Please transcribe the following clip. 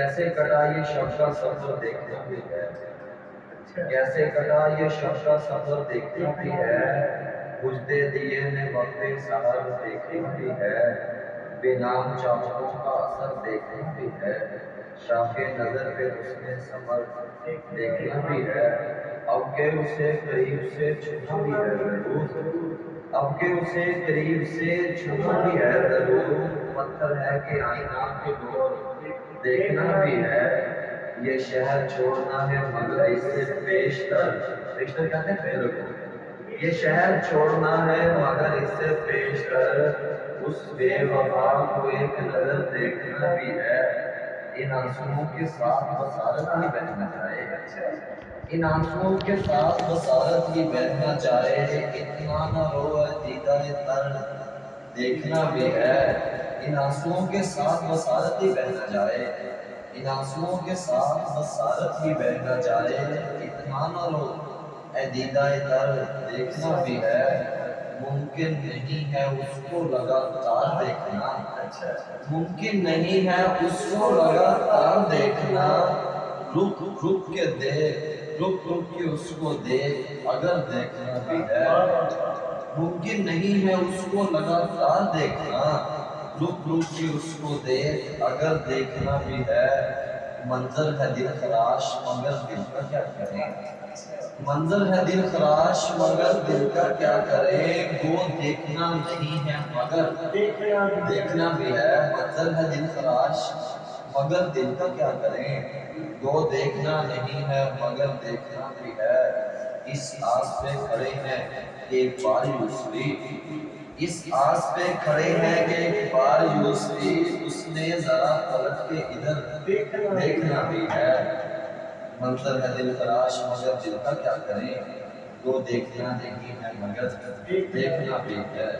کیسے کٹا یہ شب کا سفر دیکھنا بھی ہے، کیسے کٹا یہ شب کا سفر دیکھنا بھی ہے، بجھتے دیے نے وقت سحر دیکھنا بھی ہے، بے نام چاہتوں کا اثر دیکھنا بھی ہے، شاخ نظر پہ حسن سفر دیکھنا بھی ہے، اب کہ اسے قریب سے چھونا بھی ہے ضرور، اب کہ اسے قریب سے چھونا بھی ہے ضرور، پتھر ہے کہ آئینہ کے دور دیکھنا بھی ہے، یہ شہر چھوڑنا ہے مگر اس سے پیشتر، پیشتر کہتے ہیں پہلے کو، یہ شہر چھوڑنا ہے مگر اس سے پیشتر، اس بے وفا کو ایک نظر دیکھنا بھی ہے، ان آنسوؤں کے ساتھ بصارت ہی بہنا جائے، ان آنسوؤں کے ساتھ بصارت ہی بہنا جائے، اتنا نہ رو دیدہ تر دیکھنا بھی ہے، ان آنسوؤں کے ساتھ بصارت ہی بہنا جائے، ان آنسوؤں کے ساتھ بصارت ہی بہنا جائے، اتنا نہ رو اے دیدہ تر دیکھنا بھی ہے، ممکن نہیں ہے اس کو لگاتار دیکھنا، ممکن نہیں ہے اس کو لگاتار دیکھنا، رک رک کے دیکھ، رک رک کے اس کو دیکھ اگر دیکھنا بھی ہے، ممکن نہیں ہے اس کو لگاتار دیکھنا، رک رک کے اس کو دیکھ اگر دیکھنا بھی ہے، منظر ہے دل خراش مگر دل کا کیا کریں، منظر ہے دل خراش مگر دل کا کیا کریں، وہ دیکھنا نہیں ہے مگر دیکھنا بھی ہے، منظر ہے دل خراش مگر دل کا کیا کریں، وہ دیکھنا نہیں ہے مگر دیکھنا بھی ہے، اس آس پہ کھڑے ہیں کہ ایک بار یوسفی، اس آس پہ کھڑے ہیں کہ ایک بار یوسفی، اس نے ذرا پلٹ کے ادھر دیکھنا بھی ہے، منظر ہے دل خراش مگر دل کا کیا کریں، وہ دیکھنا نہیں ہے مگر دیکھنا بھی ہے۔